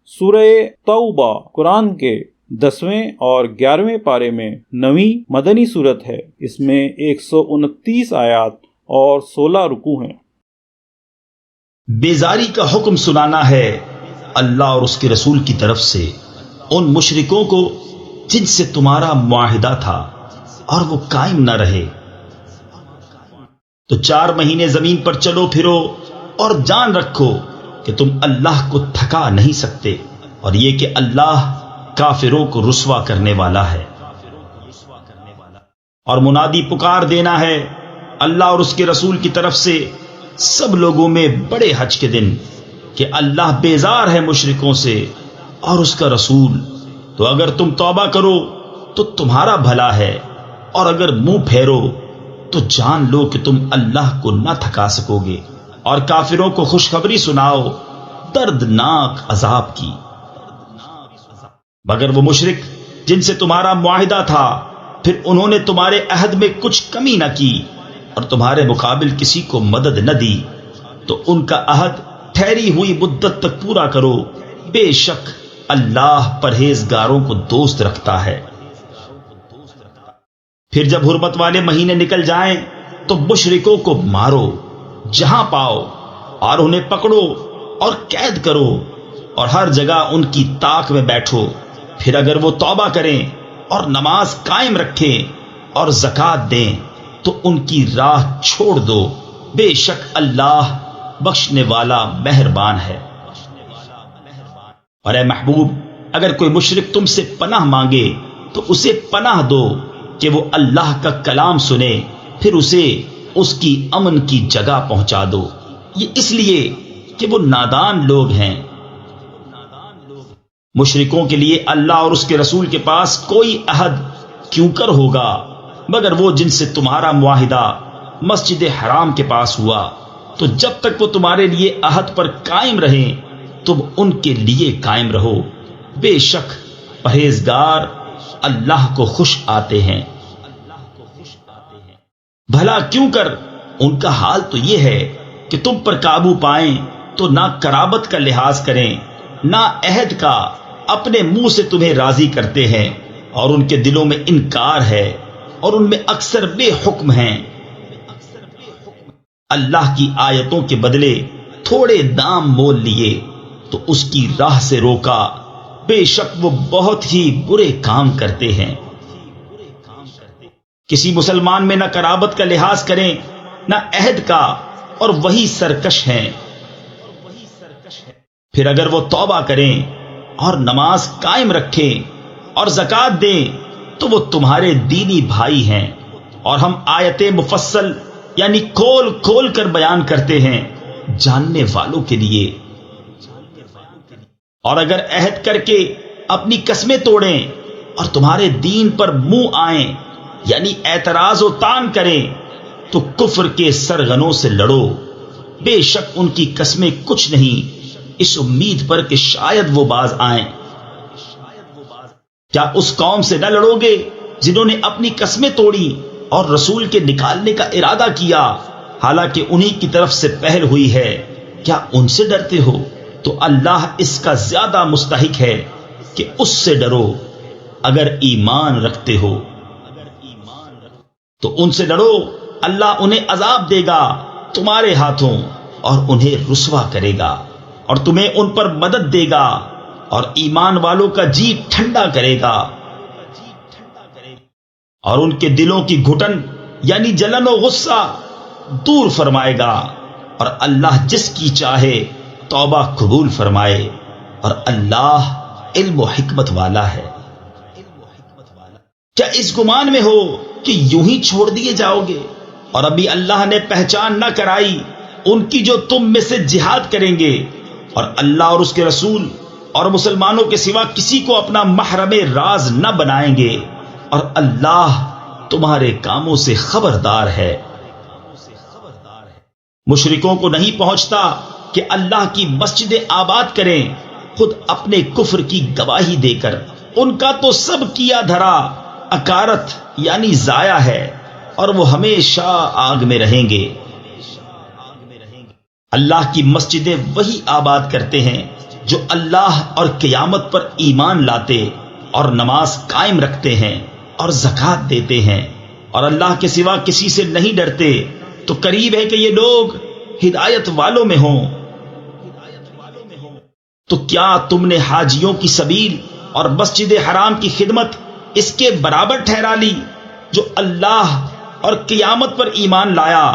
سورہ توبہ قرآن کے 10ویں اور 11ویں پارے میں 9ویں مدنی صورت ہے۔ اس میں 129 آیات اور 16 رکوع ہیں۔ بیزاری کا حکم سنانا ہے اللہ اور اس کے رسول کی طرف سے ان مشرکوں کو جن سے تمہارا معاہدہ تھا اور وہ قائم نہ رہے۔ تو 4 مہینے زمین پر چلو پھرو اور جان رکھو کہ تم اللہ کو تھکا نہیں سکتے، اور یہ کہ اللہ کافروں کو رسوا کرنے والا ہے۔ اور منادی پکار دینا ہے اللہ اور اس کے رسول کی طرف سے سب لوگوں میں بڑے حج کے دن کہ اللہ بیزار ہے مشرکوں سے اور اس کا رسول، تو اگر تم توبہ کرو تو تمہارا بھلا ہے، اور اگر منہ پھیرو تو جان لو کہ تم اللہ کو نہ تھکا سکو گے۔ اور کافروں کو خوشخبری سناؤ دردناک عذاب کی، مگر وہ مشرک جن سے تمہارا معاہدہ تھا پھر انہوں نے تمہارے عہد میں کچھ کمی نہ کی اور تمہارے مقابل کسی کو مدد نہ دی، تو ان کا عہد ٹھہری ہوئی مدت تک پورا کرو، بے شک اللہ پرہیزگاروں کو دوست رکھتا ہے۔ پھر جب حرمت والے مہینے نکل جائیں تو مشرکوں کو مارو جہاں پاؤ، اور انہیں پکڑو اور قید کرو، اور ہر جگہ ان کی طاق میں بیٹھو۔ پھر اگر وہ توبہ کریں اور نماز قائم رکھیں اور زکوٰۃ دیں تو ان کی راہ چھوڑ دو، بے شک اللہ بخشنے والا مہربان ہے۔ اور اے محبوب، اگر کوئی مشرک تم سے پناہ مانگے تو اسے پناہ دو کہ وہ اللہ کا کلام سنے، پھر اسے اس کی امن کی جگہ پہنچا دو، یہ اس لیے کہ وہ نادان لوگ ہیں۔ مشرکوں کے لیے اللہ اور اس کے رسول کے پاس کوئی عہد کیوں کر ہوگا مگر وہ جن سے تمہارا معاہدہ مسجد حرام کے پاس ہوا، تو جب تک وہ تمہارے لیے عہد پر قائم رہیں تم ان کے لیے قائم رہو، بے شک پرہیزگار اللہ کو خوش آتے ہیں۔ بھلا کیوں کر ان کا حال تو یہ ہے کہ تم پر قابو پائیں تو نہ قرابت کا لحاظ کریں نہ عہد کا، اپنے منہ سے تمہیں راضی کرتے ہیں اور ان کے دلوں میں انکار ہے اور ان میں اکثر بے حکم ہیں۔ اللہ کی آیتوں کے بدلے تھوڑے دام مول لیے تو اس کی راہ سے روکا، بے شک وہ بہت ہی برے کام کرتے ہیں۔ کسی مسلمان میں نہ قرابت کا لحاظ کریں نہ عہد کا، اور وہی سرکش ہیں۔ پھر اگر وہ توبہ کریں اور نماز قائم رکھیں اور زکوٰۃ دیں تو وہ تمہارے دینی بھائی ہیں، اور ہم آیتیں مفصل یعنی کھول کھول کر بیان کرتے ہیں جاننے والوں کے لیے۔ اور اگر عہد کر کے اپنی قسمیں توڑیں اور تمہارے دین پر منہ آئیں یعنی اعتراض و طعن کریں تو کفر کے سرغنوں سے لڑو، بے شک ان کی قسمیں کچھ نہیں اس امید پر کہ شاید وہ باز آئیں۔ کیا اس قوم سے نہ لڑو گے جنہوں نے اپنی قسمیں توڑی اور رسول کے نکالنے کا ارادہ کیا، حالانکہ انہی کی طرف سے پہل ہوئی ہے؟ کیا ان سے ڈرتے ہو؟ تو اللہ اس کا زیادہ مستحق ہے کہ اس سے ڈرو اگر ایمان رکھتے ہو۔ تو ان سے ڈرو، اللہ انہیں عذاب دے گا تمہارے ہاتھوں اور انہیں رسوا کرے گا، اور تمہیں ان پر مدد دے گا اور ایمان والوں کا جی ٹھنڈا کرے گا، اور ان کے دلوں کی گھٹن یعنی جلن و غصہ دور فرمائے گا، اور اللہ جس کی چاہے توبہ قبول فرمائے، اور اللہ علم و حکمت والا ہے۔ کیا اس گمان میں ہو کہ یوں ہی چھوڑ دیے جاؤ گے، اور ابھی اللہ نے پہچان نہ کرائی ان کی جو تم میں سے جہاد کریں گے، اور اللہ اور اس کے رسول اور مسلمانوں کے سوا کسی کو اپنا محرم راز نہ بنائیں گے، اور اللہ تمہارے کاموں سے خبردار ہے۔ مشرکوں کو نہیں پہنچتا کہ اللہ کی مسجدیں آباد کریں خود اپنے کفر کی گواہی دے کر، ان کا تو سب کیا دھرا اکارت یعنی ضائع ہے، اور وہ ہمیشہ آگ میں رہیں گے۔ اللہ کی مسجدیں وہی آباد کرتے ہیں جو اللہ اور قیامت پر ایمان لاتے اور نماز قائم رکھتے ہیں اور زکوٰۃ دیتے ہیں اور اللہ کے سوا کسی سے نہیں ڈرتے، تو قریب ہے کہ یہ لوگ ہدایت والوں میں ہوں۔ تو کیا تم نے حاجیوں کی سبیل اور مسجد حرام کی خدمت اس کے برابر ٹھہرا لی جو اللہ اور قیامت پر ایمان لایا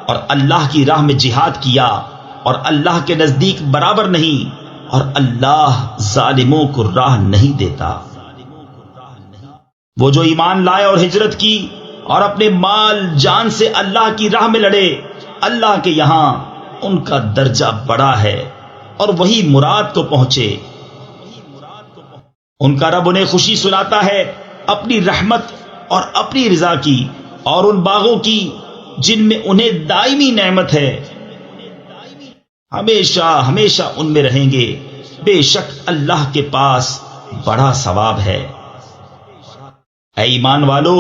اور اللہ کی راہ میں جہاد کیا اور اللہ کے نزدیک برابر نہیں، اور اللہ ظالموں کو راہ نہیں دیتا۔ وہ جو ایمان لائے اور ہجرت کی اور اپنے مال جان سے اللہ کی راہ میں لڑے، اللہ کے یہاں ان کا درجہ بڑا ہے اور وہی مراد کو پہنچے۔ ان کا رب انہیں خوشی سناتا ہے اپنی رحمت اور اپنی رضا کی اور ان باغوں کی جن میں انہیں دائمی نعمت ہے، ہمیشہ ہمیشہ ان میں رہیں گے، بے شک اللہ کے پاس بڑا ثواب ہے۔ اے ایمان والو،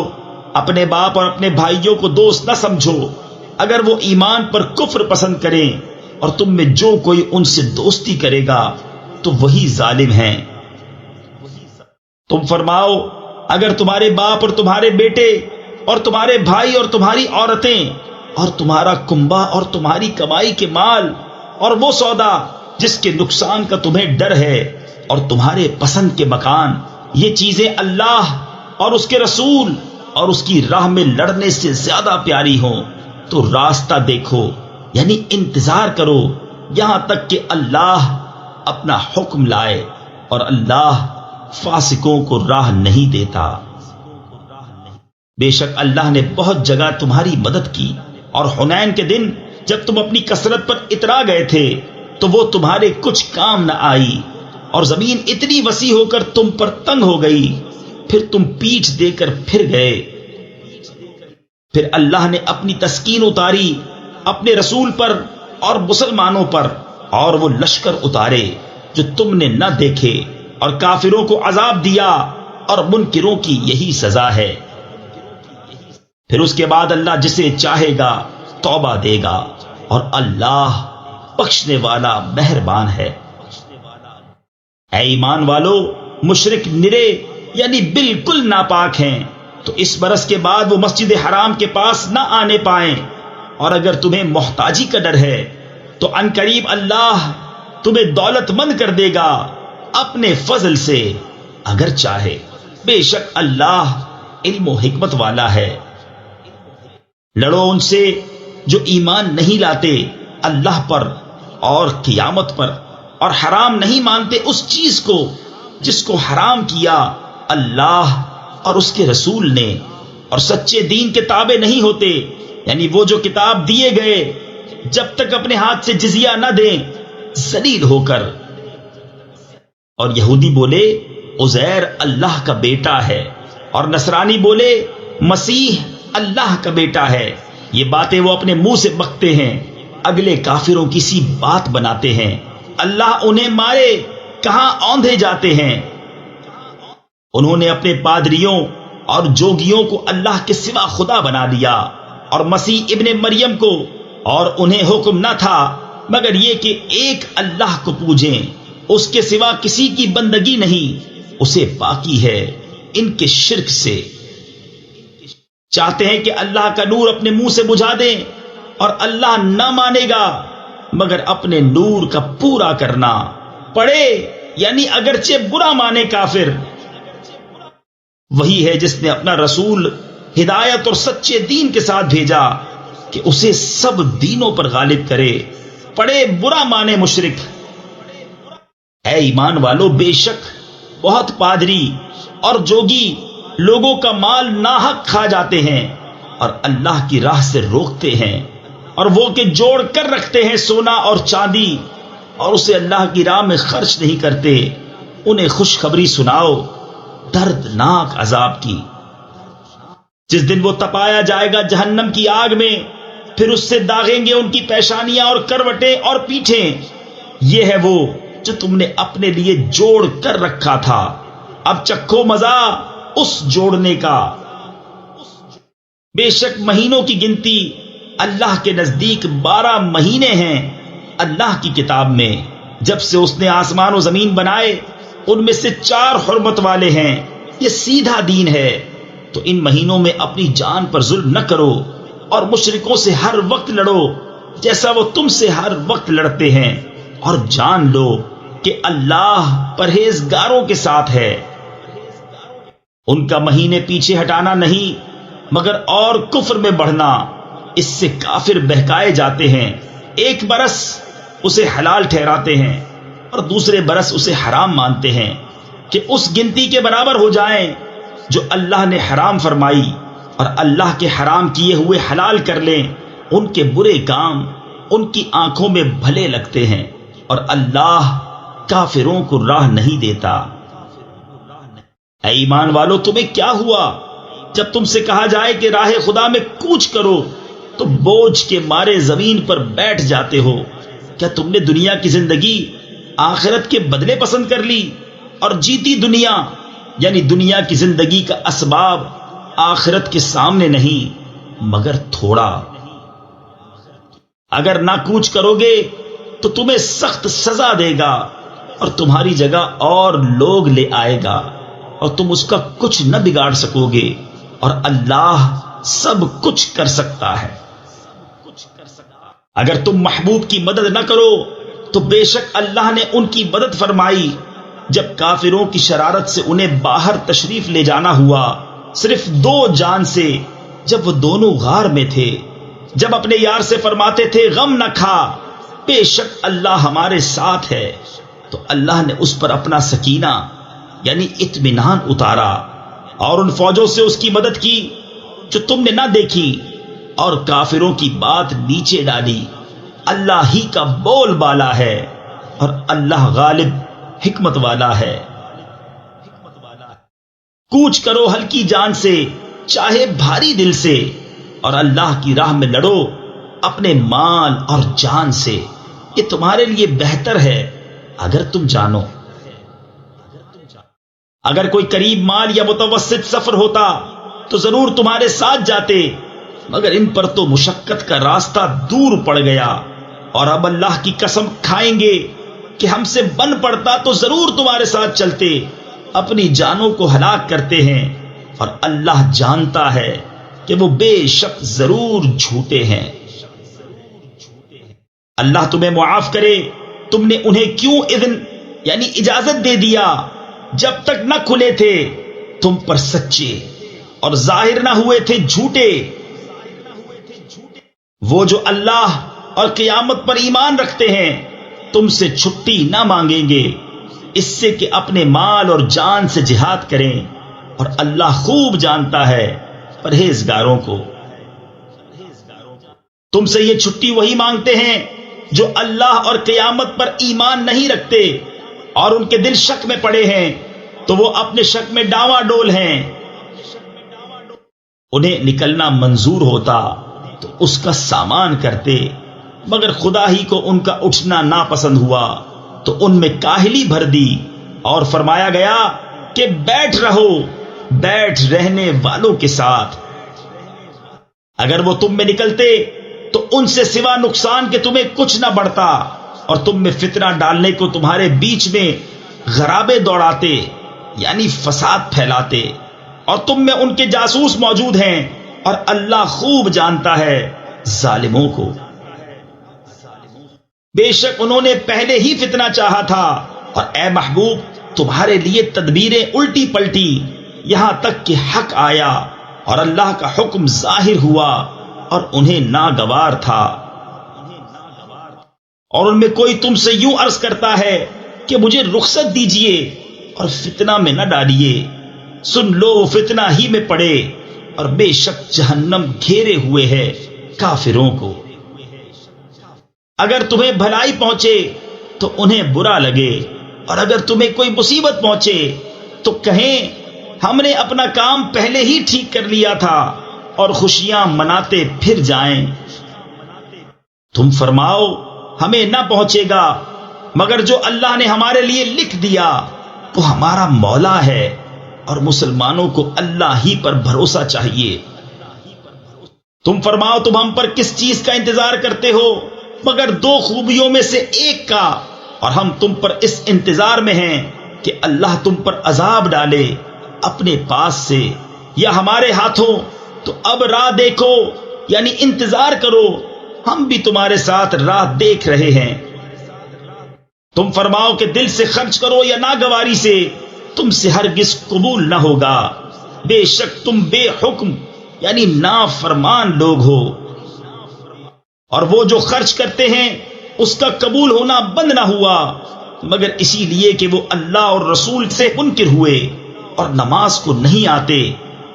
اپنے باپ اور اپنے بھائیوں کو دوست نہ سمجھو، اگر وہ ایمان پر کفر پسند کریں، اور تم میں جو کوئی ان سے دوستی کرے گا تو وہی ظالم ہیں۔ تم فرماؤ، اگر تمہارے باپ اور تمہارے بیٹے اور تمہارے بھائی اور تمہاری عورتیں اور تمہارا کنبہ اور تمہاری کمائی کے مال اور وہ سودا جس کے نقصان کا تمہیں ڈر ہے اور تمہارے پسند کے مکان، یہ چیزیں اللہ اور اس کے رسول اور اس کی راہ میں لڑنے سے زیادہ پیاری ہوں، تو راستہ دیکھو، یعنی انتظار کرو یہاں تک کہ اللہ اپنا حکم لائے، اور اللہ فاسقوں کو راہ نہیں دیتا۔ بے شک اللہ نے بہت جگہ تمہاری مدد کی، اور حنین کے دن جب تم اپنی کثرت پر اترا گئے تھے تو وہ تمہارے کچھ کام نہ آئی، اور زمین اتنی وسیع ہو کر تم پر تنگ ہو گئی، پھر تم پیٹھ دے کر پھر گئے۔ پھر اللہ نے اپنی تسکین اتاری اپنے رسول پر اور مسلمانوں پر، اور وہ لشکر اتارے جو تم نے نہ دیکھے، اور کافروں کو عذاب دیا، اور منکروں کی یہی سزا ہے۔ پھر اس کے بعد اللہ جسے چاہے گا توبہ دے گا، اور اللہ بخشنے والا مہربان ہے۔ اے ایمان والو، مشرک نرے یعنی بالکل ناپاک ہیں، تو اس برس کے بعد وہ مسجد حرام کے پاس نہ آنے پائیں، اور اگر تمہیں محتاجی کا ڈر ہے تو عنقریب اللہ تمہیں دولت مند کر دے گا اپنے فضل سے اگر چاہے، بے شک اللہ علم و حکمت والا ہے۔ لڑو ان سے جو ایمان نہیں لاتے اللہ پر اور قیامت پر، اور حرام نہیں مانتے اس چیز کو جس کو حرام کیا اللہ اور اس کے رسول نے، اور سچے دین کے تابع نہیں ہوتے، یعنی وہ جو کتاب دیے گئے جب تک اپنے ہاتھ سے جزیہ نہ دیں ذلیل ہو کر۔ اور یہودی بولے عزیر اللہ کا بیٹا ہے، اور نصرانی بولے مسیح اللہ کا بیٹا ہے، یہ باتیں وہ اپنے منہ سے بکتے ہیں، اگلے کافروں کی سی بات بناتے ہیں، اللہ انہیں مارے کہاں اوندھے جاتے ہیں۔ انہوں نے اپنے پادریوں اور جوگیوں کو اللہ کے سوا خدا بنا لیا، اور مسیح ابن مریم کو، اور انہیں حکم نہ تھا مگر یہ کہ ایک اللہ کو پوجیں، اس کے سوا کسی کی بندگی نہیں، اسے باقی ہے ان کے شرک سے۔ چاہتے ہیں کہ اللہ کا نور اپنے منہ سے بجھا دیں، اور اللہ نہ مانے گا مگر اپنے نور کا پورا کرنا پڑے، یعنی اگرچہ برا مانے کافر۔ وہی ہے جس نے اپنا رسول ہدایت اور سچے دین کے ساتھ بھیجا کہ اسے سب دینوں پر غالب کرے، پڑے برا مانے مشرک۔ اے ایمان والو، بے شک بہت پادری اور جوگی لوگوں کا مال ناحق کھا جاتے ہیں اور اللہ کی راہ سے روکتے ہیں، اور وہ کہ جوڑ کر رکھتے ہیں سونا اور چاندی اور اسے اللہ کی راہ میں خرچ نہیں کرتے، انہیں خوشخبری سناؤ دردناک عذاب کی، جس دن وہ تپایا جائے گا جہنم کی آگ میں، پھر اس سے داغیں گے ان کی پیشانیاں اور کروٹیں اور پیٹھیں، یہ ہے وہ جو تم نے اپنے لیے جوڑ کر رکھا تھا، اب چکھو مزہ اس جوڑنے کا۔ بے شک مہینوں کی گنتی اللہ کے نزدیک 12 مہینے ہیں اللہ کی کتاب میں، جب سے اس نے آسمان و زمین بنائے ان میں سے 4 حرمت والے ہیں، یہ سیدھا دین ہے۔ تو ان مہینوں میں اپنی جان پر ظلم نہ کرو اور مشرکوں سے ہر وقت لڑو جیسا وہ تم سے ہر وقت لڑتے ہیں، اور جان لو کہ اللہ پرہیزگاروں کے ساتھ ہے۔ ان کا مہینے پیچھے ہٹانا نہیں مگر اور کفر میں بڑھنا، اس سے کافر بہکائے جاتے ہیں۔ ایک برس اسے حلال ٹھہراتے ہیں اور دوسرے برس اسے حرام مانتے ہیں کہ اس گنتی کے برابر ہو جائیں جو اللہ نے حرام فرمائی، اور اللہ کے حرام کیے ہوئے حلال کر لیں۔ ان کے برے کام ان کی آنکھوں میں بھلے لگتے ہیں، اور اللہ کافروں کو راہ نہیں دیتا۔ اے ایمان والو، تمہیں کیا ہوا جب تم سے کہا جائے کہ راہ خدا میں کوچ کرو تو بوجھ کے مارے زمین پر بیٹھ جاتے ہو؟ کیا تم نے دنیا کی زندگی آخرت کے بدلے پسند کر لی اور جیتی دنیا، یعنی دنیا کی زندگی کا اسباب آخرت کے سامنے نہیں مگر تھوڑا۔ اگر نہ کوچ کرو گے تو تمہیں سخت سزا دے گا اور تمہاری جگہ اور لوگ لے آئے گا، اور تم اس کا کچھ نہ بگاڑ سکو گے، اور اللہ سب کچھ کر سکتا ہے۔ اگر تم محبوب کی مدد نہ کرو تو بے شک اللہ نے ان کی مدد فرمائی جب کافروں کی شرارت سے انہیں باہر تشریف لے جانا ہوا، صرف 2 جان سے، جب وہ دونوں غار میں تھے، جب اپنے یار سے فرماتے تھے غم نہ کھا، بے شک اللہ ہمارے ساتھ ہے، تو اللہ نے اس پر اپنا سکینہ یعنی اطمینان اتارا اور ان فوجوں سے اس کی مدد کی جو تم نے نہ دیکھی، اور کافروں کی بات نیچے ڈالی۔ اللہ ہی کا بول بالا ہے اور اللہ غالب حکمت والا ہے۔ کوچ کرو ہلکی جان سے چاہے بھاری دل سے، اور اللہ کی راہ میں لڑو اپنے مال اور جان سے، یہ تمہارے لیے بہتر ہے اگر تم جانو۔ اگر کوئی قریب مال یا متوسط سفر ہوتا تو ضرور تمہارے ساتھ جاتے، مگر ان پر تو مشقت کا راستہ دور پڑ گیا، اور اب اللہ کی قسم کھائیں گے کہ ہم سے بن پڑتا تو ضرور تمہارے ساتھ چلتے۔ اپنی جانوں کو ہلاک کرتے ہیں اور اللہ جانتا ہے کہ وہ بے شک ضرور جھوٹے ہیں۔ اللہ تمہیں معاف کرے، تم نے انہیں کیوں اذن یعنی اجازت دے دیا جب تک نہ کھلے تھے تم پر سچے اور ظاہر نہ ہوئے تھے جھوٹے؟ وہ جو اللہ اور قیامت پر ایمان رکھتے ہیں تم سے چھٹی نہ مانگیں گے اس سے کہ اپنے مال اور جان سے جہاد کریں، اور اللہ خوب جانتا ہے پرہیزگاروں کو۔ تم سے یہ چھٹی وہی مانگتے ہیں جو اللہ اور قیامت پر ایمان نہیں رکھتے اور ان کے دل شک میں پڑے ہیں، تو وہ اپنے شک میں ڈاواں ڈول ہیں۔ انہیں نکلنا منظور ہوتا تو اس کا سامان کرتے، مگر خدا ہی کو ان کا اٹھنا ناپسند ہوا تو ان میں کاہلی بھر دی، اور فرمایا گیا کہ بیٹھ رہو بیٹھ رہنے والوں کے ساتھ۔ اگر وہ تم میں نکلتے تو ان سے سوا نقصان کے تمہیں کچھ نہ بڑھتا، اور تم میں فتنہ ڈالنے کو تمہارے بیچ میں غرابے دوڑاتے یعنی فساد پھیلاتے، اور تم میں ان کے جاسوس موجود ہیں، اور اللہ خوب جانتا ہے ظالموں کو۔ بے شک انہوں نے پہلے ہی فتنہ چاہا تھا، اور اے محبوب تمہارے لیے تدبیریں الٹی پلٹی یہاں تک کہ حق آیا اور اللہ کا حکم ظاہر ہوا، اور انہیں ناگوار تھا۔ اور ان میں کوئی تم سے یوں عرض کرتا ہے کہ مجھے رخصت دیجئے اور فتنہ میں نہ ڈالیے، سن لو وہ فتنہ ہی میں پڑے، اور بے شک جہنم گھیرے ہوئے ہے کافروں کو۔ اگر تمہیں بھلائی پہنچے تو انہیں برا لگے، اور اگر تمہیں کوئی مصیبت پہنچے تو کہیں ہم نے اپنا کام پہلے ہی ٹھیک کر لیا تھا، اور خوشیاں مناتے پھر جائیں۔ تم فرماؤ ہمیں نہ پہنچے گا مگر جو اللہ نے ہمارے لیے لکھ دیا، وہ ہمارا مولا ہے، اور مسلمانوں کو اللہ ہی پر بھروسہ چاہیے۔ تم فرماؤ تم ہم پر کس چیز کا انتظار کرتے ہو مگر 2 خوبیوں میں سے ایک کا، اور ہم تم پر اس انتظار میں ہیں کہ اللہ تم پر عذاب ڈالے اپنے پاس سے یا ہمارے ہاتھوں، تو اب راہ دیکھو، یعنی انتظار کرو، ہم بھی تمہارے ساتھ راہ دیکھ رہے ہیں۔ تم فرماؤ کہ دل سے خرچ کرو یا ناگواری سے، تم سے ہرگز قبول نہ ہوگا، بے شک تم بے حکم یعنی نافرمان لوگ ہو۔ اور وہ جو خرچ کرتے ہیں اس کا قبول ہونا بند نہ ہوا مگر اسی لیے کہ وہ اللہ اور رسول سے منکر ہوئے، اور نماز کو نہیں آتے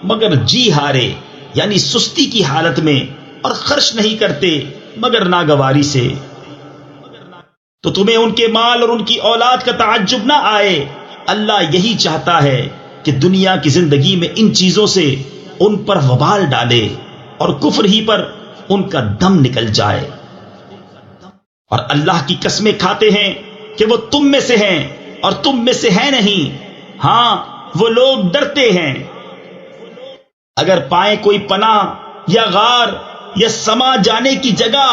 مگر جی ہارے یعنی سستی کی حالت میں، اور خرچ نہیں کرتے مگر ناگواری سے۔ تو تمہیں ان کے مال اور ان کی اولاد کا تعجب نہ آئے، اللہ یہی چاہتا ہے کہ دنیا کی زندگی میں ان چیزوں سے ان پر وبال ڈالے اور کفر ہی پر ان کا دم نکل جائے۔ اور اللہ کی قسمیں کھاتے ہیں کہ وہ تم میں سے ہیں اور تم میں سے ہیں نہیں، ہاں وہ لوگ ڈرتے ہیں۔ اگر پائیں کوئی پناہ یا غار یا سما جانے کی جگہ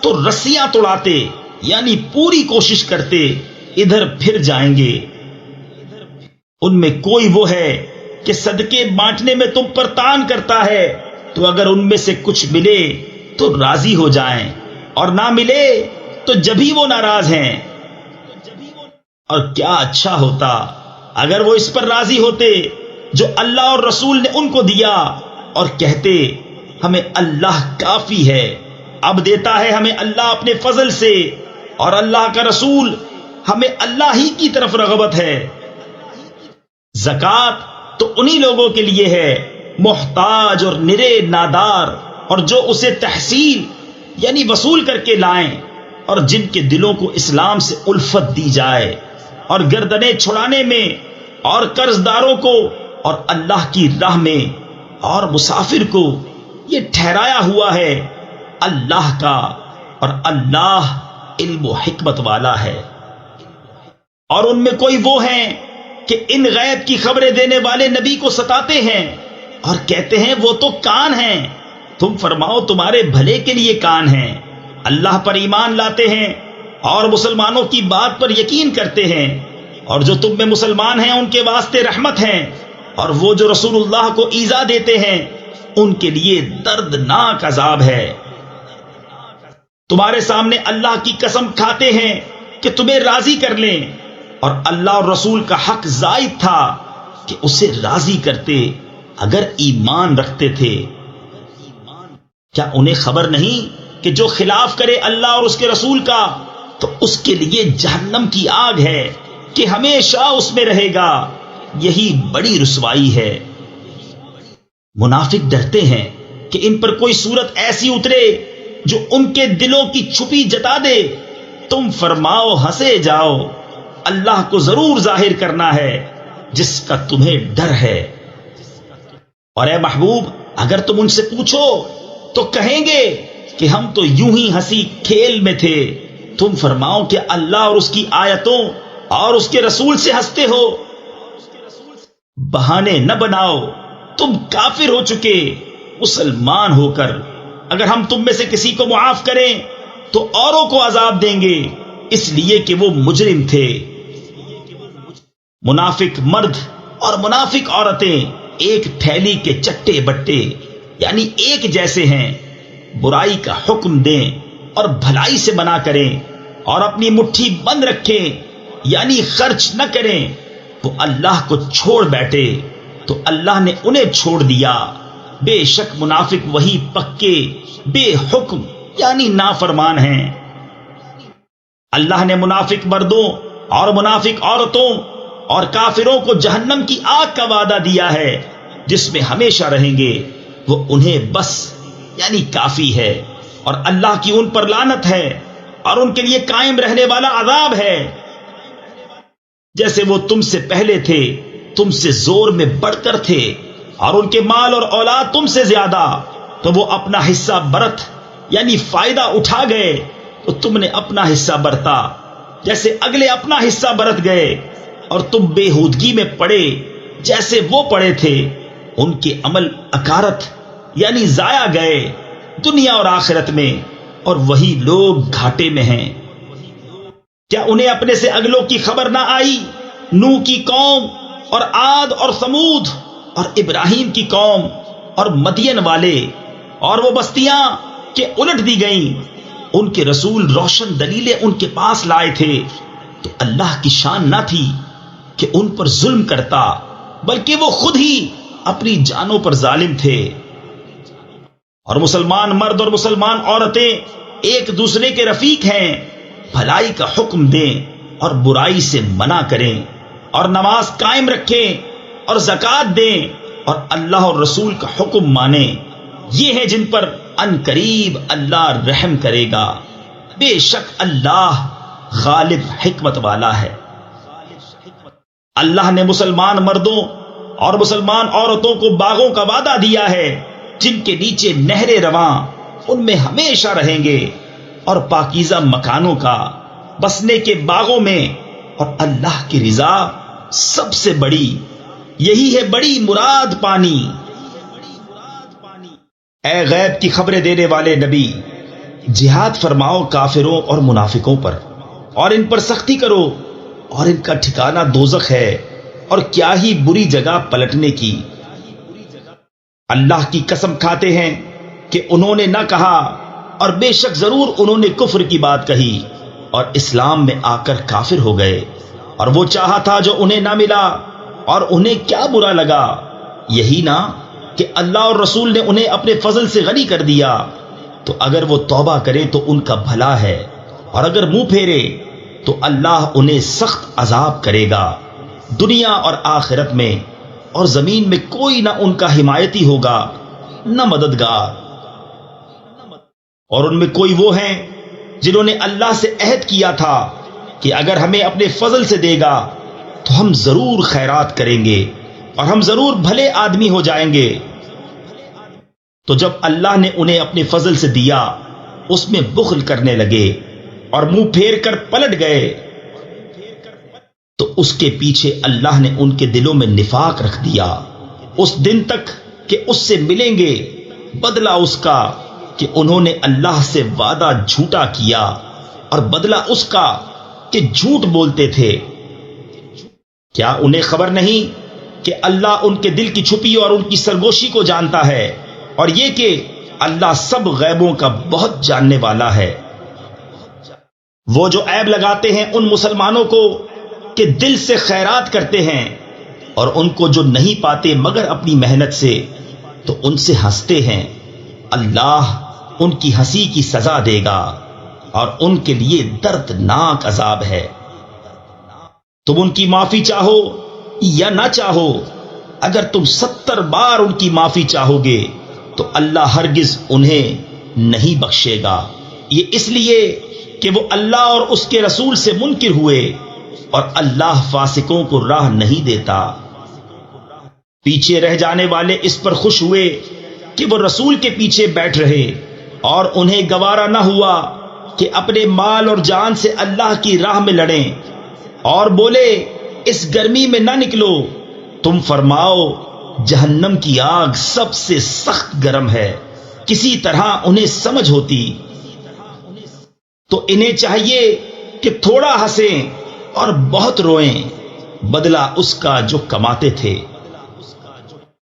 تو رسیاں توڑاتے یعنی پوری کوشش کرتے ادھر پھر جائیں گے۔ ان میں کوئی وہ ہے کہ صدقے بانٹنے میں تم پر تان کرتا ہے، تو اگر ان میں سے کچھ ملے تو راضی ہو جائیں، اور نہ ملے تو جبھی وہ ناراض ہیں۔ اور کیا اچھا ہوتا اگر وہ اس پر راضی ہوتے جو اللہ اور رسول نے ان کو دیا، اور کہتے ہمیں اللہ کافی ہے، اب دیتا ہے ہمیں اللہ اپنے فضل سے، اور اللہ کا رسول ہمیں اللہ ہی کی طرف رغبت ہے۔ زکوٰۃ تو انہی لوگوں کے لیے ہے محتاج اور نرے نادار، اور جو اسے تحصیل یعنی وصول کر کے لائیں، اور جن کے دلوں کو اسلام سے الفت دی جائے، اور گردنیں چھڑانے میں، اور قرض داروں کو، اور اللہ کی راہ میں، اور مسافر کو، یہ ٹھہرایا ہوا ہے اللہ کا، اور اللہ علم و حکمت والا ہے۔ اور ان میں کوئی وہ ہیں کہ ان غیب کی خبریں دینے والے نبی کو ستاتے ہیں اور کہتے ہیں وہ تو کان ہیں۔ تم فرماؤ تمہارے بھلے کے لیے کان ہیں، اللہ پر ایمان لاتے ہیں اور مسلمانوں کی بات پر یقین کرتے ہیں، اور جو تم میں مسلمان ہیں ان کے واسطے رحمت ہیں، اور وہ جو رسول اللہ کو ایذا دیتے ہیں ان کے لیے دردناک عذاب ہے۔ تمہارے سامنے اللہ کی قسم کھاتے ہیں کہ تمہیں راضی کر لیں، اور اللہ اور رسول کا حق زائد تھا کہ اسے راضی کرتے اگر ایمان رکھتے تھے۔ کیا انہیں خبر نہیں کہ جو خلاف کرے اللہ اور اس کے رسول کا تو اس کے لیے جہنم کی آگ ہے کہ ہمیشہ اس میں رہے گا، یہی بڑی رسوائی ہے۔ منافق ڈرتے ہیں کہ ان پر کوئی صورت ایسی اترے جو ان کے دلوں کی چھپی جتا دے۔ تم فرماؤ ہنسے جاؤ، اللہ کو ضرور ظاہر کرنا ہے جس کا تمہیں ڈر ہے۔ اور اے محبوب اگر تم ان سے پوچھو تو کہیں گے کہ ہم تو یوں ہی ہنسی کھیل میں تھے۔ تم فرماؤ کہ اللہ اور اس کی آیتوں اور اس کے رسول سے ہنستے ہو۔ بہانے نہ بناؤ، تم کافر ہو چکے مسلمان ہو کر۔ اگر ہم تم میں سے کسی کو معاف کریں تو اوروں کو عذاب دیں گے، اس لیے کہ وہ مجرم تھے۔ منافق مرد اور منافق عورتیں ایک تھیلی کے چٹے بٹے یعنی ایک جیسے ہیں، برائی کا حکم دیں اور بھلائی سے منع کریں، اور اپنی مٹھی بند رکھیں یعنی خرچ نہ کریں۔ وہ اللہ کو چھوڑ بیٹھے تو اللہ نے انہیں چھوڑ دیا، بے شک منافق وہی پکے بے حکم یعنی نافرمان ہیں۔ اللہ نے منافق مردوں اور منافق عورتوں اور کافروں کو جہنم کی آگ کا وعدہ دیا ہے جس میں ہمیشہ رہیں گے، وہ انہیں بس یعنی کافی ہے، اور اللہ کی ان پر لعنت ہے اور ان کے لیے قائم رہنے والا عذاب ہے۔ جیسے وہ تم سے پہلے تھے، تم سے زور میں بڑھ کر تھے، اور ان کے مال اور اولاد تم سے زیادہ، تو وہ اپنا حصہ برت یعنی فائدہ اٹھا گئے تو تم نے اپنا حصہ برتا، جیسے اگلے اپنا حصہ برت گئے، اور تم بےہودگی میں پڑے جیسے وہ پڑے تھے۔ ان کے عمل اکارت یعنی ضائع گئے دنیا اور آخرت میں، اور وہی لوگ گھاٹے میں ہیں۔ کیا انہیں اپنے سے اگلوں کی خبر نہ آئی؟ نوح کی قوم اور عاد اور ثمود اور ابراہیم کی قوم اور مدین والے اور وہ بستیاں کہ الٹ دی گئیں، ان کے رسول روشن دلیلیں ان کے پاس لائے تھے، تو اللہ کی شان نہ تھی کہ ان پر ظلم کرتا، بلکہ وہ خود ہی اپنی جانوں پر ظالم تھے۔ اور مسلمان مرد اور مسلمان عورتیں ایک دوسرے کے رفیق ہیں، بھلائی کا حکم دیں اور برائی سے منع کریں، اور نماز قائم رکھیں اور زکوٰۃ دیں اور اللہ اور رسول کا حکم مانیں، یہ ہیں جن پر ان قریب اللہ رحم کرے گا، بے شک اللہ غالب حکمت والا ہے۔ اللہ نے مسلمان مردوں اور مسلمان عورتوں کو باغوں کا وعدہ دیا ہے جن کے نیچے نہریں رواں، ان میں ہمیشہ رہیں گے، اور پاکیزہ مکانوں کا، بسنے کے باغوں میں، اور اللہ کی رضا سب سے بڑی، یہی ہے بڑی مراد پانی۔ اے غیب کی خبریں دینے والے نبی، جہاد فرماؤ کافروں اور منافقوں پر، اور ان پر سختی کرو، اور ان کا ٹھکانہ دوزخ ہے، اور کیا ہی بری جگہ پلٹنے کی۔ اللہ کی قسم کھاتے ہیں کہ انہوں نے نہ کہا، اور بے شک ضرور انہوں نے کفر کی بات کہی اور اسلام میں آ کر کافر ہو گئے، اور وہ چاہا تھا جو انہیں نہ ملا، اور انہیں کیا برا لگا، یہی نہ کہ اللہ اور رسول نے انہیں اپنے فضل سے غنی کر دیا۔ تو اگر وہ توبہ کرے تو ان کا بھلا ہے، اور اگر منہ پھیرے تو اللہ انہیں سخت عذاب کرے گا، دنیا اور آخرت میں، اور زمین میں کوئی نہ ان کا حمایتی ہوگا نہ مددگار۔ اور ان میں کوئی وہ ہیں جنہوں نے اللہ سے عہد کیا تھا کہ اگر ہمیں اپنے فضل سے دے گا تو ہم ضرور خیرات کریں گے، اور ہم ضرور بھلے آدمی ہو جائیں گے۔ تو جب اللہ نے انہیں اپنے فضل سے دیا، اس میں بخل کرنے لگے اور منہ پھیر کر پلٹ گئے، تو اس کے پیچھے اللہ نے ان کے دلوں میں نفاق رکھ دیا، اس دن تک کہ اس سے ملیں گے بدلہ اس کا کہ انہوں نے اللہ سے وعدہ جھوٹا کیا، اور بدلہ اس کا کہ جھوٹ بولتے تھے۔ کیا انہیں خبر نہیں کہ اللہ ان کے دل کی چھپی اور ان کی سرگوشی کو جانتا ہے، اور یہ کہ اللہ سب غیبوں کا بہت جاننے والا ہے۔ وہ جو عیب لگاتے ہیں ان مسلمانوں کو کہ دل سے خیرات کرتے ہیں، اور ان کو جو نہیں پاتے مگر اپنی محنت سے، تو ان سے ہنستے ہیں، اللہ ان کی ہنسی کی سزا دے گا، اور ان کے لیے دردناک عذاب ہے۔ تم ان کی معافی چاہو یا نہ چاہو، اگر تم 70 بار ان کی معافی چاہو گے تو اللہ ہرگز انہیں نہیں بخشے گا، یہ اس لیے کہ وہ اللہ اور اس کے رسول سے منکر ہوئے، اور اللہ فاسقوں کو راہ نہیں دیتا۔ پیچھے رہ جانے والے اس پر خوش ہوئے کہ وہ رسول کے پیچھے بیٹھ رہے، اور انہیں گوارا نہ ہوا کہ اپنے مال اور جان سے اللہ کی راہ میں لڑیں، اور بولے اس گرمی میں نہ نکلو، تم فرماؤ جہنم کی آگ سب سے سخت گرم ہے، کسی طرح انہیں سمجھ ہوتی۔ تو انہیں چاہیے کہ تھوڑا ہنسیں اور بہت روئیں، بدلہ اس کا جو کماتے تھے۔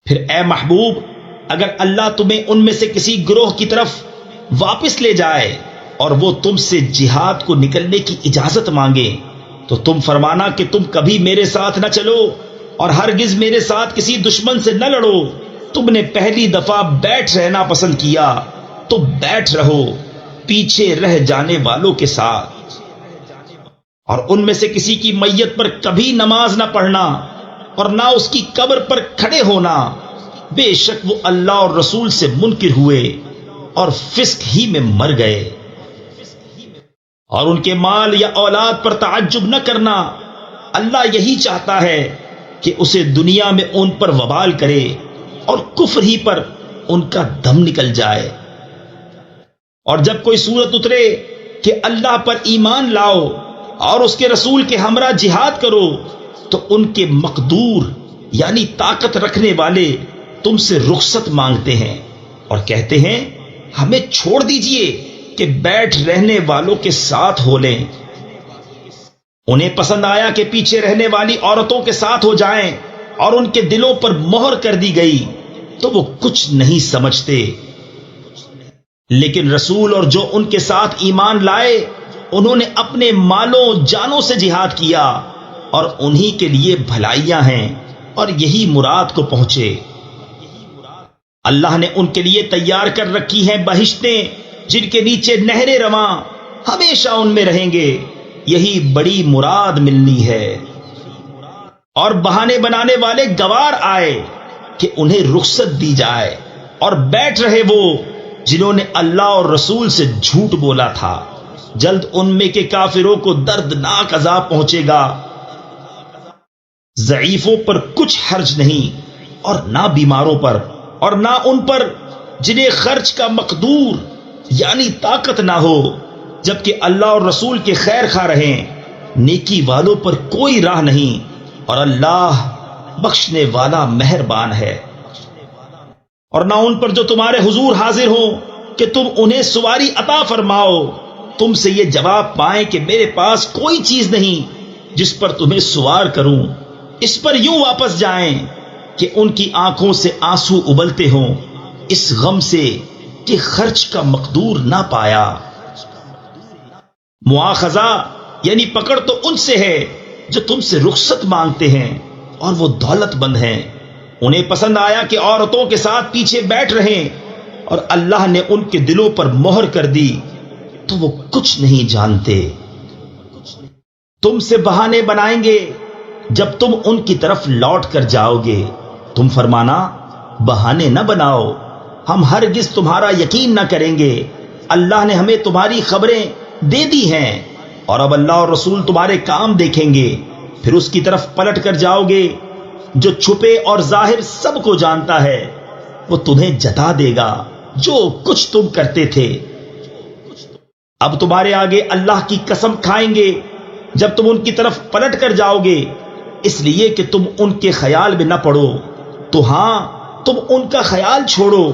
پھر اے محبوب، اگر اللہ تمہیں ان میں سے کسی گروہ کی طرف واپس لے جائے اور وہ تم سے جہاد کو نکلنے کی اجازت مانگے، تو تم فرمانا کہ تم کبھی میرے ساتھ نہ چلو، اور ہرگز میرے ساتھ کسی دشمن سے نہ لڑو، تم نے پہلی دفعہ بیٹھ رہنا پسند کیا تو بیٹھ رہو پیچھے رہ جانے والوں کے ساتھ، اور ان میں سے کسی کی میت پر کبھی نماز نہ پڑھنا، اور نہ اس کی قبر پر کھڑے ہونا، بے شک وہ اللہ اور رسول سے منکر ہوئے اور فسق ہی میں مر گئے۔ اور ان کے مال یا اولاد پر تعجب نہ کرنا، اللہ یہی چاہتا ہے کہ اسے دنیا میں ان پر وبال کرے اور کفر ہی پر ان کا دم نکل جائے۔ اور جب کوئی صورت اترے کہ اللہ پر ایمان لاؤ اور اس کے رسول کے ہمراہ جہاد کرو، تو ان کے مقدور یعنی طاقت رکھنے والے تم سے رخصت مانگتے ہیں اور کہتے ہیں ہمیں چھوڑ دیجئے کہ بیٹھ رہنے والوں کے ساتھ ہو لیں۔ انہیں پسند آیا کہ پیچھے رہنے والی عورتوں کے ساتھ ہو جائیں اور ان کے دلوں پر مہر کر دی گئی تو وہ کچھ نہیں سمجھتے، لیکن رسول اور جو ان کے ساتھ ایمان لائے انہوں نے اپنے مالوں جانوں سے جہاد کیا، اور انہی کے لیے بھلائیاں ہیں اور یہی مراد کو پہنچے۔ اللہ نے ان کے لیے تیار کر رکھی ہیں بہشتیں جن کے نیچے نہریں رواں، ہمیشہ ان میں رہیں گے، یہی بڑی مراد ملنی ہے۔ اور بہانے بنانے والے گوار آئے کہ انہیں رخصت دی جائے، اور بیٹھ رہے وہ جنہوں نے اللہ اور رسول سے جھوٹ بولا تھا، جلد ان میں کے کافروں کو دردناک عذاب پہنچے گا۔ ضعیفوں پر کچھ حرج نہیں، اور نہ بیماروں پر، اور نہ ان پر جنہیں خرچ کا مقدور یعنی طاقت نہ ہو، جبکہ اللہ اور رسول کے خیر خواہ رہیں۔ نیکی والوں پر کوئی راہ نہیں، اور اللہ بخشنے والا مہربان ہے۔ اور نہ ان پر جو تمہارے حضور حاضر ہوں کہ تم انہیں سواری عطا فرماؤ، تم سے یہ جواب پائیں کہ میرے پاس کوئی چیز نہیں جس پر تمہیں سوار کروں، اس پر یوں واپس جائیں کہ ان کی آنکھوں سے آنسو ابلتے ہوں، اس غم سے کہ خرچ کا مقدور نہ پایا۔ مواخذہ یعنی پکڑ تو ان سے ہے جو تم سے رخصت مانگتے ہیں اور وہ دولت مند ہیں۔ انہیں پسند آیا کہ عورتوں کے ساتھ پیچھے بیٹھ رہیں، اور اللہ نے ان کے دلوں پر مہر کر دی تو وہ کچھ نہیں جانتے۔ تم سے بہانے بنائیں گے جب تم ان کی طرف لوٹ کر جاؤ گے، تم فرمانا بہانے نہ بناؤ، ہم ہرگز تمہارا یقین نہ کریں گے، اللہ نے ہمیں تمہاری خبریں دے دی ہیں، اور اب اللہ اور رسول تمہارے کام دیکھیں گے، پھر اس کی طرف پلٹ کر جاؤ گے۔ جو چھپے اور ظاہر سب کو جانتا ہے، وہ تمہیں جتا دے گا جو کچھ تم کرتے تھے۔ اب تمہارے آگے اللہ کی قسم کھائیں گے جب تم ان کی طرف پلٹ کر جاؤ گے، اس لیے کہ تم ان کے خیال میں نہ پڑو، تو ہاں تم ان کا خیال چھوڑو،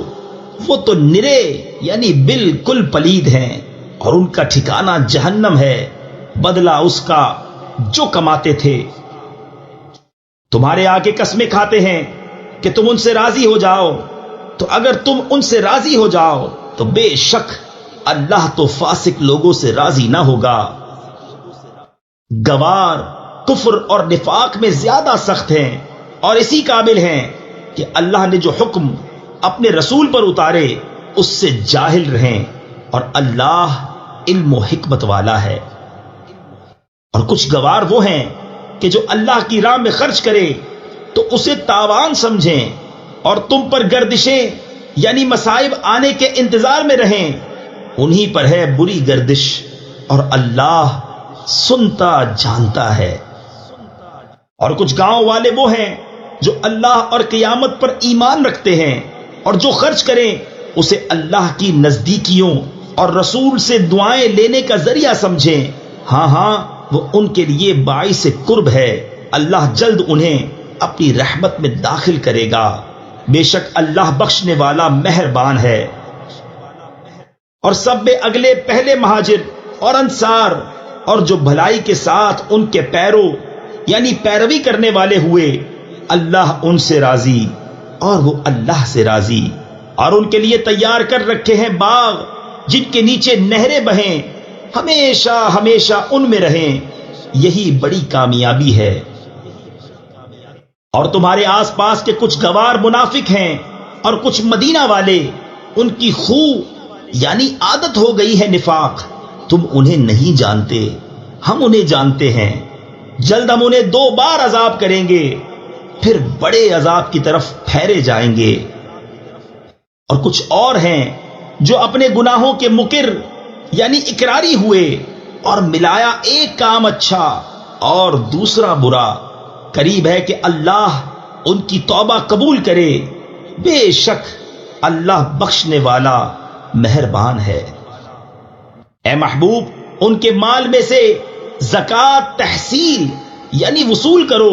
وہ تو نرے یعنی بالکل پلید ہیں، اور ان کا ٹھکانہ جہنم ہے، بدلہ اس کا جو کماتے تھے۔ تمہارے آگے قسمیں کھاتے ہیں کہ تم ان سے راضی ہو جاؤ، تو اگر تم ان سے راضی ہو جاؤ تو بے شک اللہ تو فاسق لوگوں سے راضی نہ ہوگا۔ گوار کفر اور نفاق میں زیادہ سخت ہیں، اور اسی قابل ہیں کہ اللہ نے جو حکم اپنے رسول پر اتارے اس سے جاہل رہیں، اور اللہ علم و حکمت والا ہے۔ اور کچھ گوار وہ ہیں کہ جو اللہ کی راہ میں خرچ کرے تو اسے تاوان سمجھیں، اور تم پر گردشیں یعنی مصائب آنے کے انتظار میں رہیں، انہی پر ہے بری گردش، اور اللہ سنتا جانتا ہے۔ اور کچھ گاؤں والے وہ ہیں جو اللہ اور قیامت پر ایمان رکھتے ہیں، اور جو خرچ کریں اسے اللہ کی نزدیکیوں اور رسول سے دعائیں لینے کا ذریعہ سمجھیں، ہاں ہاں وہ ان کے لیے باعث قرب ہے، اللہ جلد انہیں اپنی رحمت میں داخل کرے گا، بے شک اللہ بخشنے والا مہربان ہے۔ اور سب میں اگلے پہلے مہاجر اور انصار اور جو بھلائی کے ساتھ ان کے پیرو یعنی پیروی کرنے والے ہوئے، اللہ ان سے راضی اور وہ اللہ سے راضی، اور ان کے لیے تیار کر رکھے ہیں باغ جن کے نیچے نہریں بہیں، ہمیشہ ہمیشہ ان میں رہیں، یہی بڑی کامیابی ہے۔ اور تمہارے آس پاس کے کچھ گوار منافق ہیں اور کچھ مدینہ والے، ان کی خو یعنی عادت ہو گئی ہے نفاق، تم انہیں نہیں جانتے، ہم انہیں جانتے ہیں، جلد ہم انہیں 2 بار عذاب کریں گے، پھر بڑے عذاب کی طرف پھیرے جائیں گے۔ اور کچھ اور ہیں جو اپنے گناہوں کے مقر یعنی اقراری ہوئے اور ملایا ایک کام اچھا اور دوسرا برا، قریب ہے کہ اللہ ان کی توبہ قبول کرے، بے شک اللہ بخشنے والا مہربان ہے۔ اے محبوب، ان کے مال میں سے زکوٰۃ تحصیل یعنی وصول کرو،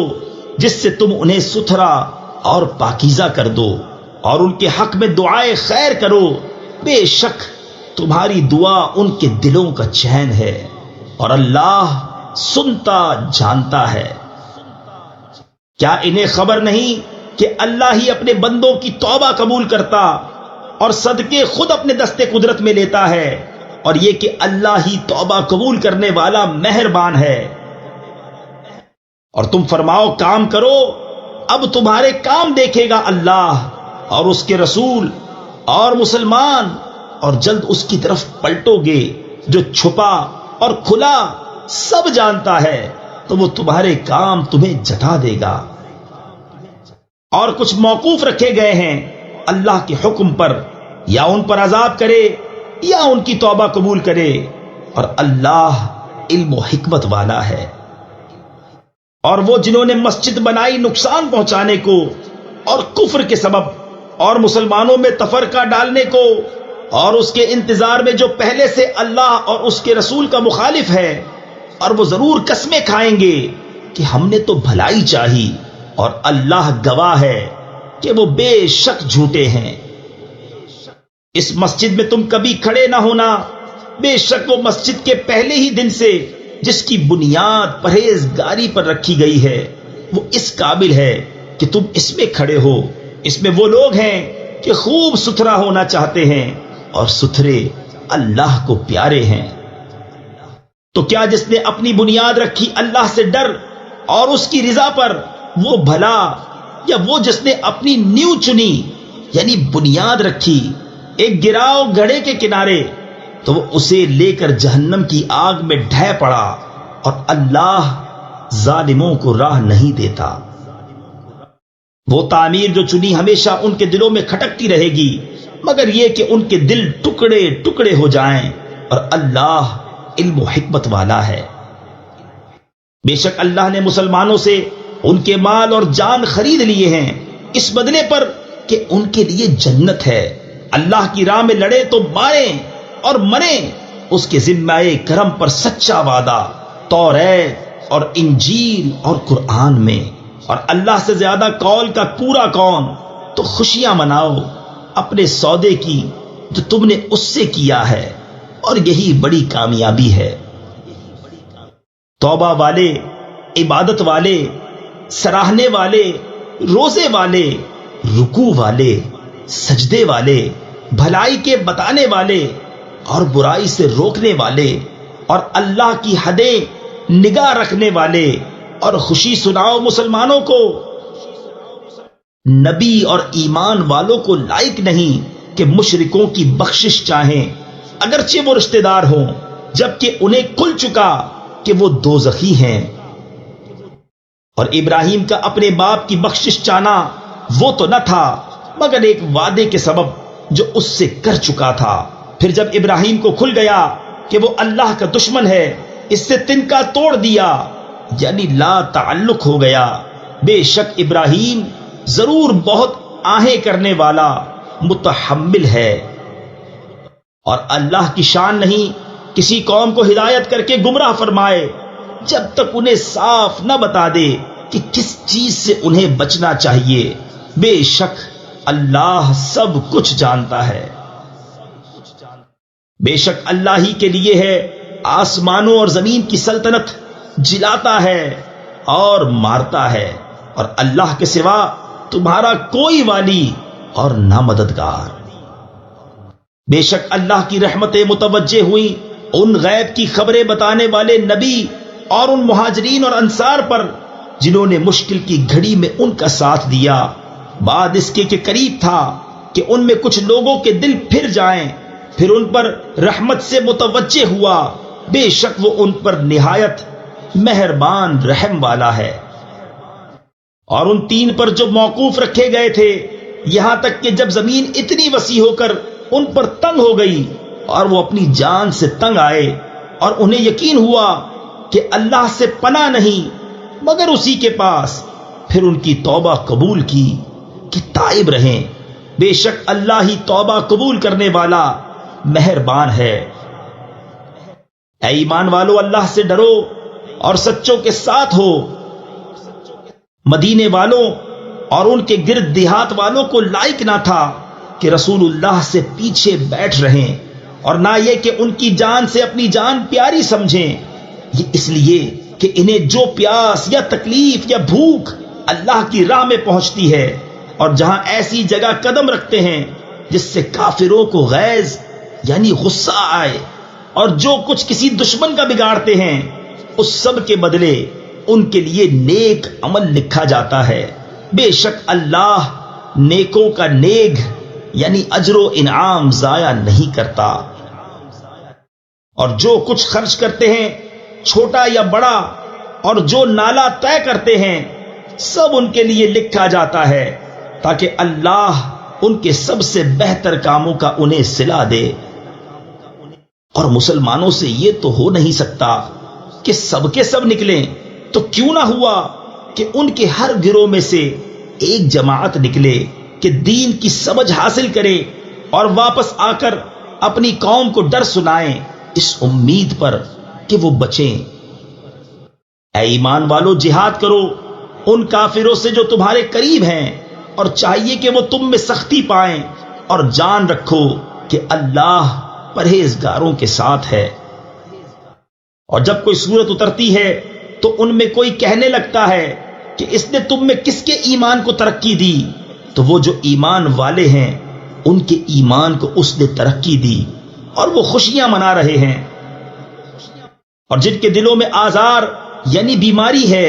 جس سے تم انہیں ستھرا اور پاکیزہ کر دو، اور ان کے حق میں دعائے خیر کرو، بے شک تمہاری دعا ان کے دلوں کا چین ہے، اور اللہ سنتا جانتا ہے۔ کیا انہیں خبر نہیں کہ اللہ ہی اپنے بندوں کی توبہ قبول کرتا اور صدقے خود اپنے دستے قدرت میں لیتا ہے، اور یہ کہ اللہ ہی توبہ قبول کرنے والا مہربان ہے۔ اور تم فرماؤ کام کرو، اب تمہارے کام دیکھے گا اللہ اور اس کے رسول اور مسلمان، اور جلد اس کی طرف پلٹو گے۔ جو چھپا اور کھلا سب جانتا ہے، تو وہ تمہارے کام تمہیں جتا دے گا۔ اور کچھ موقوف رکھے گئے ہیں اللہ کے حکم پر، یا ان پر عذاب کرے یا ان کی توبہ قبول کرے، اور اللہ علم و حکمت والا ہے۔ اور وہ جنہوں نے مسجد بنائی نقصان پہنچانے کو اور کفر کے سبب، اور مسلمانوں میں تفرقہ ڈالنے کو، اور اس کے انتظار میں جو پہلے سے اللہ اور اس کے رسول کا مخالف ہے، اور وہ ضرور قسمیں کھائیں گے کہ ہم نے تو بھلائی چاہی، اور اللہ گواہ ہے کہ وہ بے شک جھوٹے ہیں۔ اس مسجد میں تم کبھی کھڑے نہ ہونا، بے شک وہ مسجد کے پہلے ہی دن سے جس کی بنیاد پرہیزگاری پر رکھی گئی ہے، وہ اس قابل ہے کہ تم اس میں کھڑے ہو۔ اس میں وہ لوگ ہیں کہ خوب ستھرا ہونا چاہتے ہیں، اور ستھرے اللہ کو پیارے ہیں۔ تو کیا جس نے اپنی بنیاد رکھی اللہ سے ڈر اور اس کی رضا پر، وہ بھلا، یا وہ جس نے اپنی نیو چنی یعنی بنیاد رکھی ایک گراؤ گڑھے کے کنارے، تو وہ اسے لے کر جہنم کی آگ میں ڈھہ پڑا، اور اللہ ظالموں کو راہ نہیں دیتا۔ وہ تعمیر جو چنی ہمیشہ ان کے دلوں میں کھٹکتی رہے گی، مگر یہ کہ ان کے دل ٹکڑے ٹکڑے ہو جائیں، اور اللہ علم و حکمت والا ہے۔ بے شک اللہ نے مسلمانوں سے ان کے مال اور جان خرید لیے ہیں، اس بدلے پر کہ ان کے لیے جنت ہے۔ اللہ کی راہ میں لڑے تو ماریں اور مریں، اس کے ذمہ کرم پر سچا وعدہ توریت اور انجیل اور قرآن میں۔ اور اللہ سے زیادہ قول کا پورا کون؟ تو خوشیاں مناؤ اپنے سودے کی جو تم نے اس سے کیا ہے، اور یہی بڑی کامیابی ہے۔ توبہ والے، عبادت والے، سراہنے والے، روزے والے، رکوع والے، سجدے والے، بھلائی کے بتانے والے اور برائی سے روکنے والے، اور اللہ کی حدیں نگاہ رکھنے والے، اور خوشی سناؤ مسلمانوں کو۔ نبی اور ایمان والوں کو لائق نہیں کہ مشرکوں کی بخشش چاہیں، اگرچہ وہ رشتہ دار ہوں، جبکہ انہیں کھل چکا کہ وہ دوزخی ہیں۔ اور ابراہیم کا اپنے باپ کی بخشش چاہنا وہ تو نہ تھا مگر ایک وعدے کے سبب جو اس سے کر چکا تھا۔ پھر جب ابراہیم کو کھل گیا کہ وہ اللہ کا دشمن ہے، اس سے تنکا توڑ دیا، یعنی لا تعلق ہو گیا۔ بے شک ابراہیم ضرور بہت آہیں کرنے والا متحمل ہے۔ اور اللہ کی شان نہیں کسی قوم کو ہدایت کر کے گمراہ فرمائے جب تک انہیں صاف نہ بتا دے کہ کس چیز سے انہیں بچنا چاہیے۔ بے شک اللہ سب کچھ جانتا ہے۔ بے شک اللہ ہی کے لیے ہے آسمانوں اور زمین کی سلطنت، جلاتا ہے اور مارتا ہے، اور اللہ کے سوا تمہارا کوئی والی اور نہ مددگار۔ بے شک اللہ کی رحمتیں متوجہ ہوئیں ان غیب کی خبریں بتانے والے نبی اور ان مہاجرین اور انصار پر جنہوں نے مشکل کی گھڑی میں ان کا ساتھ دیا، بعد اس کے کہ قریب تھا کہ ان میں کچھ لوگوں کے دل پھر جائیں، پھر ان پر رحمت سے متوجہ ہوا۔ بے شک وہ ان پر نہایت مہربان رحم والا ہے۔ اور ان تین پر جو موقوف رکھے گئے تھے، یہاں تک کہ جب زمین اتنی وسیع ہو کر ان پر تنگ ہو گئی اور وہ اپنی جان سے تنگ آئے، اور انہیں یقین ہوا کہ اللہ سے پناہ نہیں مگر اسی کے پاس، پھر ان کی توبہ قبول کی کہ تائب رہیں۔ بے شک اللہ ہی توبہ قبول کرنے والا مہربان ہے۔ اے ایمان والو، اللہ سے ڈرو اور سچوں کے ساتھ ہو۔ مدینے والوں اور ان کے گرد دیہات والوں کو لائق نہ تھا کہ رسول اللہ سے پیچھے بیٹھ رہیں، اور نہ یہ کہ ان کی جان سے اپنی جان پیاری سمجھیں، یہ اس لیے کہ انہیں جو پیاس یا تکلیف یا بھوک اللہ کی راہ میں پہنچتی ہے، اور جہاں ایسی جگہ قدم رکھتے ہیں جس سے کافروں کو غیظ یعنی غصہ آئے، اور جو کچھ کسی دشمن کا بگاڑتے ہیں، اس سب کے بدلے ان کے لیے نیک عمل لکھا جاتا ہے۔ بے شک اللہ نیکوں کا نیک یعنی اجر و انعام ضائع نہیں کرتا۔ اور جو کچھ خرچ کرتے ہیں چھوٹا یا بڑا، اور جو نالا طے کرتے ہیں، سب ان کے لیے لکھا جاتا ہے، تاکہ اللہ ان کے سب سے بہتر کاموں کا انہیں صلہ دے۔ اور مسلمانوں سے یہ تو ہو نہیں سکتا کہ سب کے سب نکلیں، تو کیوں نہ ہوا کہ ان کے ہر گروہ میں سے ایک جماعت نکلے کہ دین کی سمجھ حاصل کرے اور واپس آ کر اپنی قوم کو ڈر سنائیں، اس امید پر کہ وہ بچیں۔ اے ایمان والو، جہاد کرو ان کافروں سے جو تمہارے قریب ہیں، اور چاہیے کہ وہ تم میں سختی پائیں، اور جان رکھو کہ اللہ پرہیزگاروں کے ساتھ ہے۔ اور جب کوئی سورت اترتی ہے تو ان میں کوئی کہنے لگتا ہے کہ اس نے تم میں کس کے ایمان کو ترقی دی؟ تو وہ جو ایمان والے ہیں ان کے ایمان کو اس نے ترقی دی، اور وہ خوشیاں منا رہے ہیں۔ اور جن کے دلوں میں آزار یعنی بیماری ہے،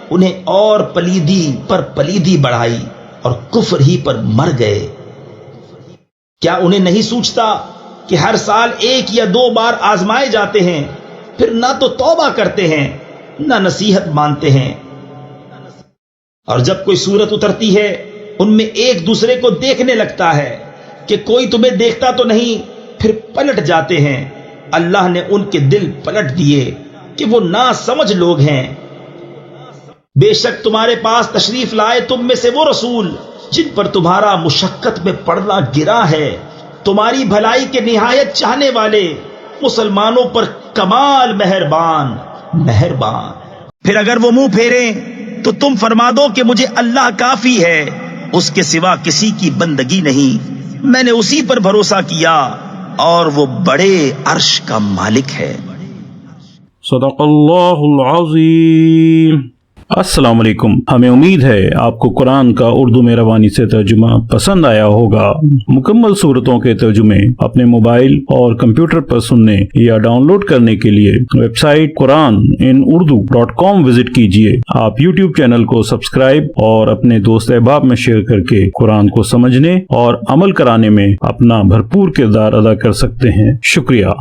انہیں اور پلیدی پر پلیدی بڑھائی اور کفر ہی پر مر گئے۔ کیا انہیں نہیں سوچتا کہ ہر سال 1 یا 2 بار آزمائے جاتے ہیں، پھر نہ تو توبہ کرتے ہیں نہ نصیحت مانتے ہیں؟ اور جب کوئی سورت اترتی ہے ان میں ایک دوسرے کو دیکھنے لگتا ہے کہ کوئی تمہیں دیکھتا تو نہیں، پھر پلٹ جاتے ہیں۔ اللہ نے ان کے دل پلٹ دیے کہ وہ نا سمجھ لوگ ہیں۔ بے شک تمہارے پاس تشریف لائے تم میں سے وہ رسول جن پر تمہارا مشقت میں پڑنا گرا ہے، تمہاری بھلائی کے نہایت چاہنے والے، مسلمانوں پر کمال مہربان۔ پھر اگر وہ منہ پھیریں تو تم فرما دو کہ مجھے اللہ کافی ہے، اس کے سوا کسی کی بندگی نہیں، میں نے اسی پر بھروسہ کیا، اور وہ بڑے عرش کا مالک ہے۔ صدق اللہ العظیم۔ السلام علیکم، ہمیں امید ہے آپ کو قرآن کا اردو میں روانی سے ترجمہ پسند آیا ہوگا۔ مکمل صورتوں کے ترجمے اپنے موبائل اور کمپیوٹر پر سننے یا ڈاؤن لوڈ کرنے کے لیے ویب سائٹ QuranInUrdu.com وزٹ کیجیے۔ آپ یوٹیوب چینل کو سبسکرائب اور اپنے دوست احباب میں شیئر کر کے قرآن کو سمجھنے اور عمل کرانے میں اپنا بھرپور کردار ادا کر سکتے ہیں۔ شکریہ۔